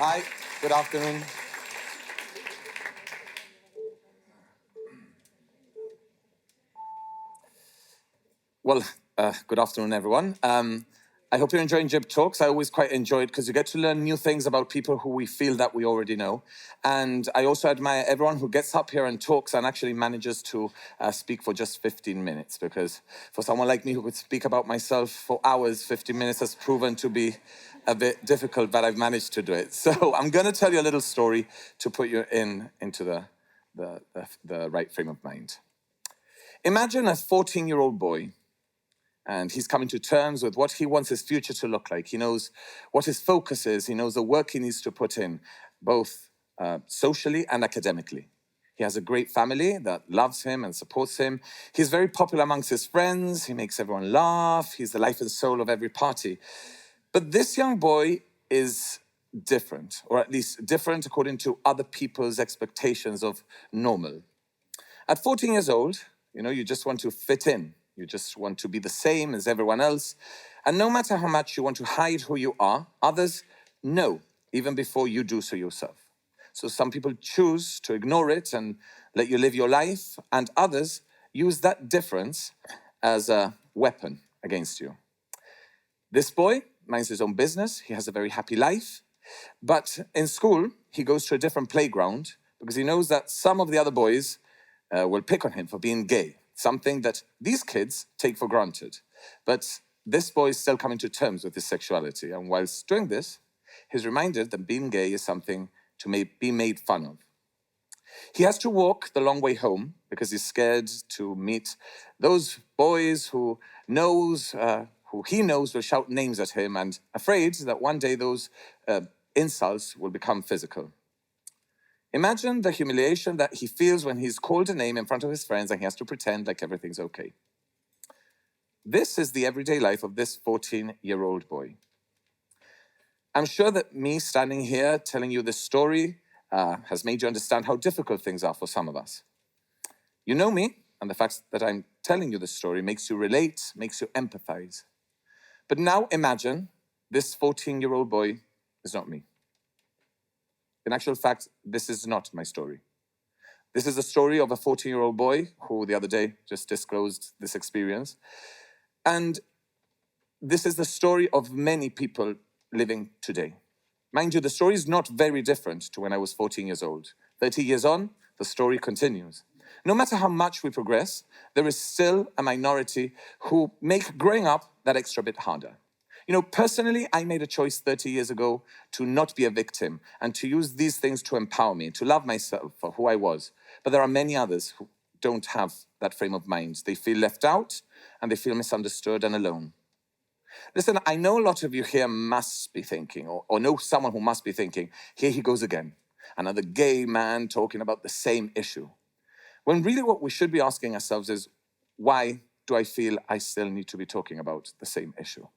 Hi, good afternoon. Well, good afternoon, everyone. I hope you're enjoying GibTalks. I always quite enjoy it because you get to learn new things about people who we feel that we already know. And I also admire everyone who gets up here and talks and actually manages to speak for just 15 minutes, because for someone like me who could speak about myself for hours, 15 minutes has proven to be a bit difficult, but I've managed to do it. So I'm going to tell you a little story to put you into the right frame of mind. Imagine a 14-year-old boy, and he's coming to terms with what he wants his future to look like. He knows what his focus is. He knows the work he needs to put in, both socially and academically. He has a great family that loves him and supports him. He's very popular amongst his friends. He makes everyone laugh. He's the life and soul of every party. But this young boy is different, or at least different according to other people's expectations of normal. At 14 years old, you just want to fit in. You just want to be the same as everyone else. And no matter how much you want to hide who you are, others know, even before you do so yourself. So some people choose to ignore it and let you live your life, and others use that difference as a weapon against you. This boy minds his own business. He has a very happy life. But in school, he goes to a different playground because he knows that some of the other boys will pick on him for being gay, something that these kids take for granted. But this boy is still coming to terms with his sexuality, and whilst doing this, he's reminded that being gay is something to be made fun of. He has to walk the long way home because he's scared to meet those boys who he knows will shout names at him, and afraid that one day those insults will become physical. Imagine the humiliation that he feels when he's called a name in front of his friends and he has to pretend like everything's okay. This is the everyday life of this 14-year-old boy. I'm sure that me standing here telling you this story has made you understand how difficult things are for some of us. You know me, and the fact that I'm telling you this story makes you relate, makes you empathize. But now imagine this 14-year-old boy is not me. In actual fact, this is not my story. This is the story of a 14-year-old boy who the other day just disclosed this experience. And this is the story of many people living today. Mind you, the story is not very different to when I was 14 years old. 30 years on, the story continues. No matter how much we progress, there is still a minority who make growing up that extra bit harder. Personally, I made a choice 30 years ago to not be a victim and to use these things to empower me, to love myself for who I was. But there are many others who don't have that frame of mind. They feel left out and they feel misunderstood and alone. Listen, I know a lot of you here must be thinking, or know someone who must be thinking, here he goes again, another gay man talking about the same issue. When really what we should be asking ourselves is, why do I feel I still need to be talking about the same issue?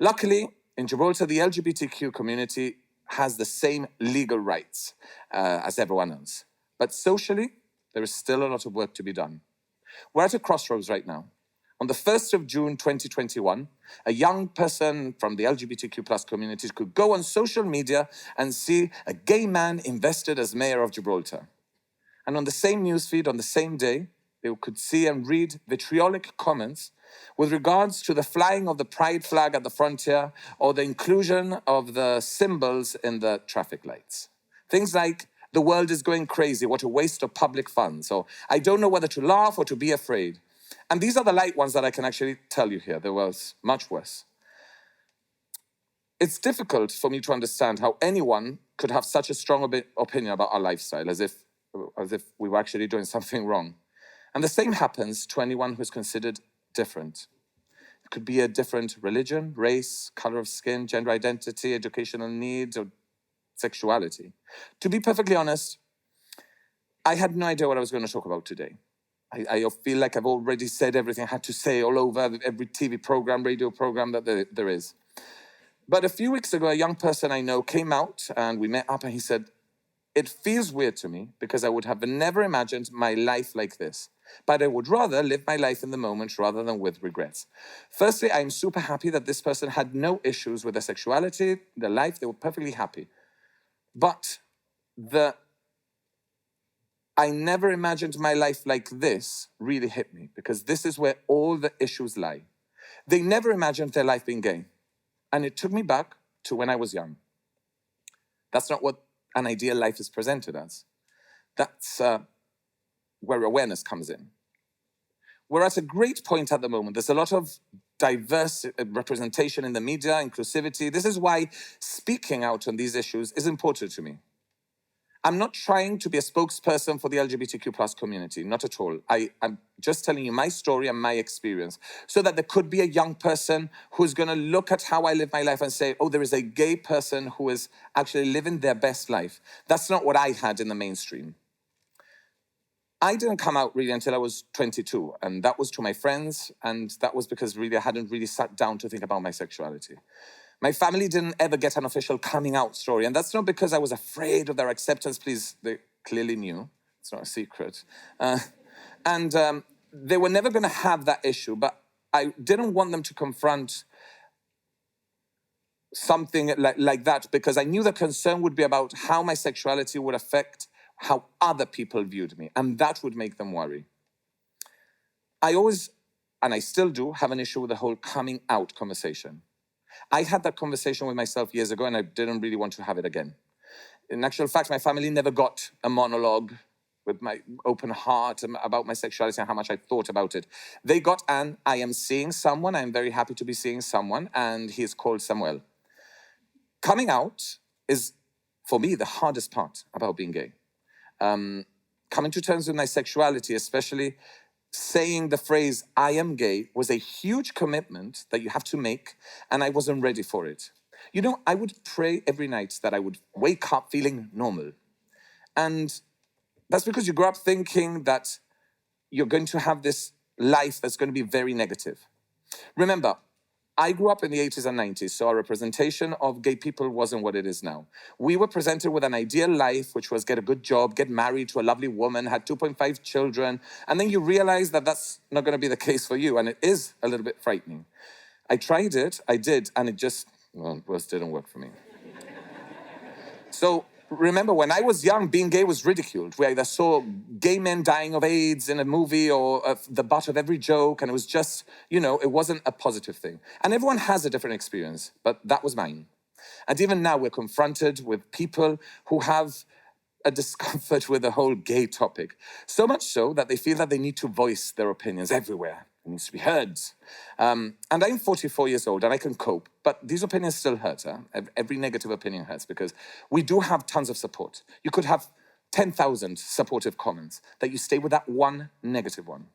Luckily, in Gibraltar, the LGBTQ community has the same legal rights as everyone else. But socially, there is still a lot of work to be done. We're at a crossroads right now. On the 1st of June 2021, a young person from the LGBTQ plus community could go on social media and see a gay man invested as mayor of Gibraltar. And on the same newsfeed, on the same day, they could see and read vitriolic comments with regards to the flying of the pride flag at the frontier or the inclusion of the symbols in the traffic lights. Things like, the world is going crazy, what a waste of public funds, or I don't know whether to laugh or to be afraid. And these are the light ones that I can actually tell you here. There was much worse. It's difficult for me to understand how anyone could have such a strong opinion about our lifestyle, as if we were actually doing something wrong. And the same happens to anyone who's considered different. It could be a different religion, race, color of skin, gender identity, educational needs, or sexuality. To be perfectly honest, I had no idea what I was going to talk about today. I feel like I've already said everything I had to say all over every TV program, radio program that there is. But a few weeks ago, a young person I know came out and we met up and he said, it feels weird to me because I would have never imagined my life like this. But I would rather live my life in the moment rather than with regrets. Firstly, I'm super happy that this person had no issues with their sexuality, their life, they were perfectly happy. But I never imagined my life like this really hit me, because this is where all the issues lie. They never imagined their life being gay. And it took me back to when I was young. That's not what an ideal life is presented as. That's where awareness comes in. We're at a great point at the moment. There's a lot of diverse representation in the media, inclusivity. This is why speaking out on these issues is important to me. I'm not trying to be a spokesperson for the LGBTQ plus community, not at all. I'm just telling you my story and my experience, so that there could be a young person who's gonna look at how I live my life and say, oh, there is a gay person who is actually living their best life. That's not what I had in the mainstream. I didn't come out really until I was 22, and that was to my friends, and that was because really I hadn't really sat down to think about my sexuality. My family didn't ever get an official coming out story, and that's not because I was afraid of their acceptance. Please, they clearly knew. It's not a secret. They were never going to have that issue, but I didn't want them to confront something like that, because I knew the concern would be about how my sexuality would affect how other people viewed me, and that would make them worry. I always, and I still do, have an issue with the whole coming out conversation. I had that conversation with myself years ago, and I didn't really want to have it again. In actual fact, my family never got a monologue with my open heart about my sexuality and how much I thought about it. They got an, I am seeing someone, I'm very happy to be seeing someone, and he is called Samuel. Coming out is, for me, the hardest part about being gay. Coming to terms with my sexuality, especially saying the phrase, I am gay, was a huge commitment that you have to make, and I wasn't ready for it. You know, I would pray every night that I would wake up feeling normal. And that's because you grow up thinking that you're going to have this life that's going to be very negative. Remember, I grew up in the 80s and 90s, so our representation of gay people wasn't what it is now. We were presented with an ideal life, which was get a good job, get married to a lovely woman, had 2.5 children, and then you realize that that's not going to be the case for you, and it is a little bit frightening. I tried it, I did, and it just, well, didn't work for me. So remember, when I was young, being gay was ridiculed. We either saw gay men dying of AIDS in a movie or the butt of every joke, and it was just, you know, it wasn't a positive thing. And everyone has a different experience, but that was mine. And even now, we're confronted with people who have a discomfort with the whole gay topic. So much so that they feel that they need to voice their opinions everywhere. It needs to be heard. And I'm 44 years old and I can cope, but these opinions still hurt. Every negative opinion hurts, because we do have tons of support. You could have 10,000 supportive comments, that you stay with that one negative one.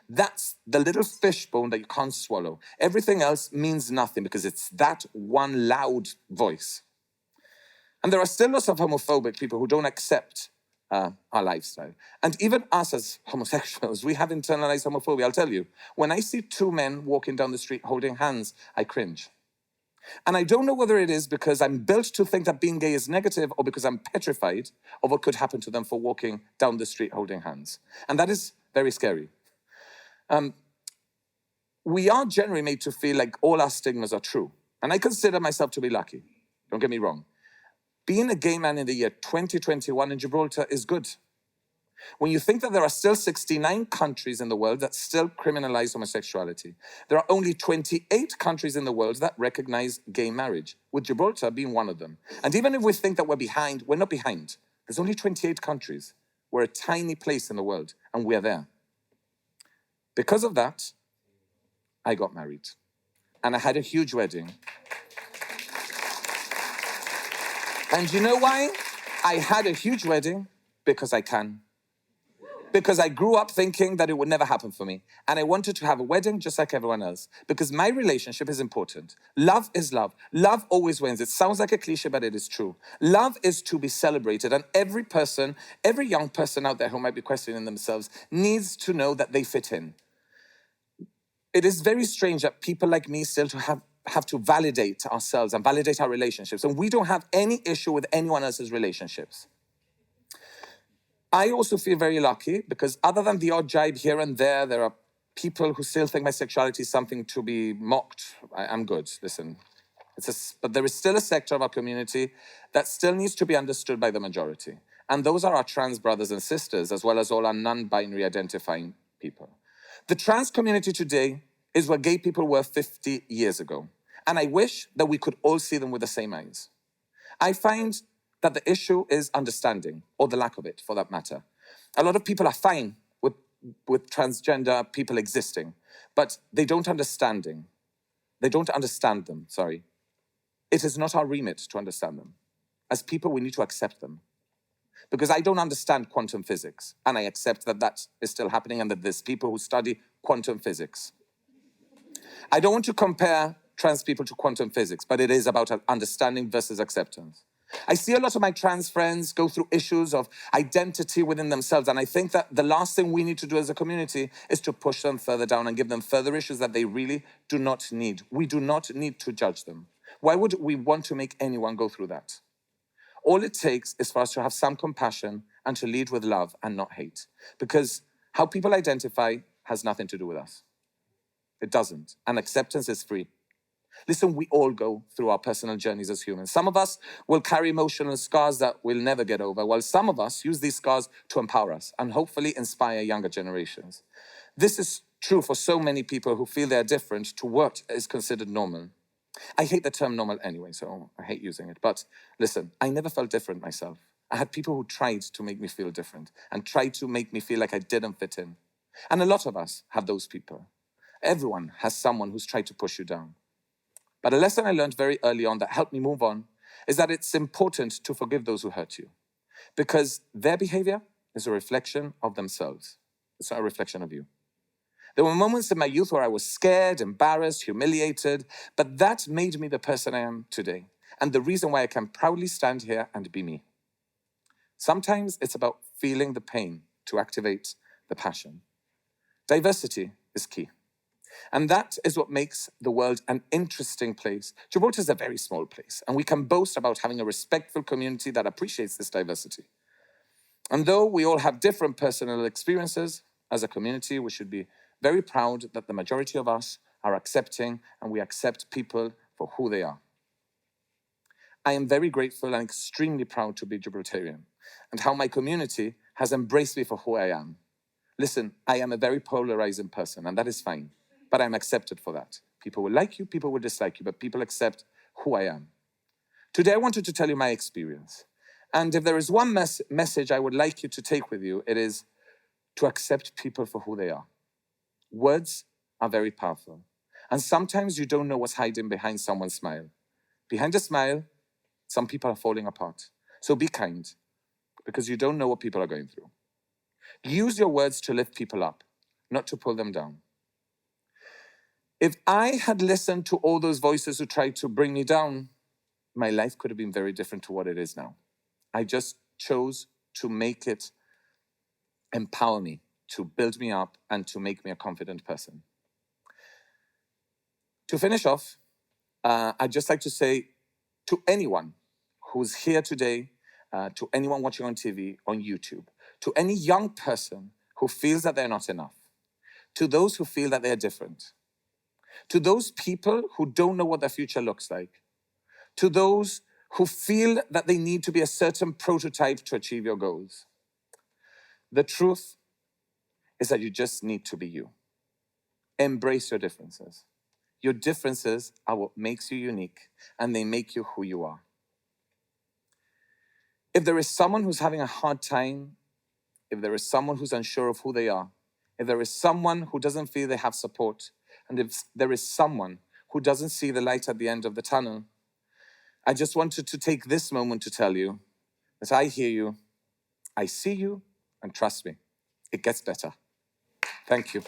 That's the little fishbone that you can't swallow. Everything else means nothing because it's that one loud voice. And there are still lots of homophobic people who don't accept our lifestyle. And even us as homosexuals, we have internalized homophobia. I'll tell you, when I see two men walking down the street holding hands, I cringe. And I don't know whether it is because I'm built to think that being gay is negative, or because I'm petrified of what could happen to them for walking down the street holding hands. And that is very scary. We are generally made to feel like all our stigmas are true. And I consider myself to be lucky. Don't get me wrong. Being a gay man in the year 2021 in Gibraltar is good. When you think that there are still 69 countries in the world that still criminalize homosexuality, there are only 28 countries in the world that recognize gay marriage, with Gibraltar being one of them. And even if we think that we're behind, we're not behind. There's only 28 countries. We're a tiny place in the world, and we're there. Because of that, I got married. And I had a huge wedding. And you know why? I had a huge wedding because I can. Because I grew up thinking that it would never happen for me. And I wanted to have a wedding just like everyone else. Because my relationship is important. Love is love. Love always wins. It sounds like a cliche, but it is true. Love is to be celebrated. And every person, every young person out there who might be questioning themselves needs to know that they fit in. It is very strange that people like me still have to validate ourselves and validate our relationships. And we don't have any issue with anyone else's relationships. I also feel very lucky because other than the odd jibe here and there are people who still think my sexuality is something to be mocked. I'm good, listen. But there is still a sector of our community that still needs to be understood by the majority. And those are our trans brothers and sisters, as well as all our non-binary identifying people. The trans community today is where gay people were 50 years ago. And I wish that we could all see them with the same eyes. I find that the issue is understanding, or the lack of it, for that matter. A lot of people are fine with transgender people existing, but they don't understand them. It is not our remit to understand them. As people, we need to accept them. Because I don't understand quantum physics, and I accept that that is still happening and that there's people who study quantum physics. I don't want to compare trans people to quantum physics, but it is about understanding versus acceptance. I see a lot of my trans friends go through issues of identity within themselves, and I think that the last thing we need to do as a community is to push them further down and give them further issues that they really do not need. We do not need to judge them. Why would we want to make anyone go through that? All it takes is for us to have some compassion and to lead with love and not hate. Because how people identify has nothing to do with us. It doesn't. And acceptance is free. Listen, we all go through our personal journeys as humans. Some of us will carry emotional scars that we'll never get over, while some of us use these scars to empower us and hopefully inspire younger generations. This is true for so many people who feel they're different to what is considered normal. I hate the term normal anyway, so I hate using it. But listen, I never felt different myself. I had people who tried to make me feel different and tried to make me feel like I didn't fit in. And a lot of us have those people. Everyone has someone who's tried to push you down. But a lesson I learned very early on that helped me move on is that it's important to forgive those who hurt you, because their behavior is a reflection of themselves. It's not a reflection of you. There were moments in my youth where I was scared, embarrassed, humiliated, but that made me the person I am today, and the reason why I can proudly stand here and be me. Sometimes it's about feeling the pain to activate the passion. Diversity is key. And that is what makes the world an interesting place. Gibraltar is a very small place, and we can boast about having a respectful community that appreciates this diversity. And though we all have different personal experiences, as a community, we should be very proud that the majority of us are accepting, and we accept people for who they are. I am very grateful and extremely proud to be Gibraltarian, and how my community has embraced me for who I am. Listen, I am a very polarizing person, and that is fine, but I'm accepted for that. People will like you, people will dislike you, but people accept who I am. Today, I wanted to tell you my experience. And if there is one message I would like you to take with you, it is to accept people for who they are. Words are very powerful. And sometimes you don't know what's hiding behind someone's smile. Behind a smile, some people are falling apart. So be kind, because you don't know what people are going through. Use your words to lift people up, not to pull them down. If I had listened to all those voices who tried to bring me down, my life could have been very different to what it is now. I just chose to make it empower me, to build me up, and to make me a confident person. To finish off, I'd just like to say to anyone who's here today, to anyone watching on TV, on YouTube, to any young person who feels that they're not enough, to those who feel that they're different, to those people who don't know what their future looks like, to those who feel that they need to be a certain prototype to achieve your goals. The truth is that you just need to be you. Embrace your differences. Your differences are what makes you unique, and they make you who you are. If there is someone who's having a hard time, if there is someone who's unsure of who they are, if there is someone who doesn't feel they have support, and if there is someone who doesn't see the light at the end of the tunnel, I just wanted to take this moment to tell you that I hear you, I see you, and trust me, it gets better. Thank you.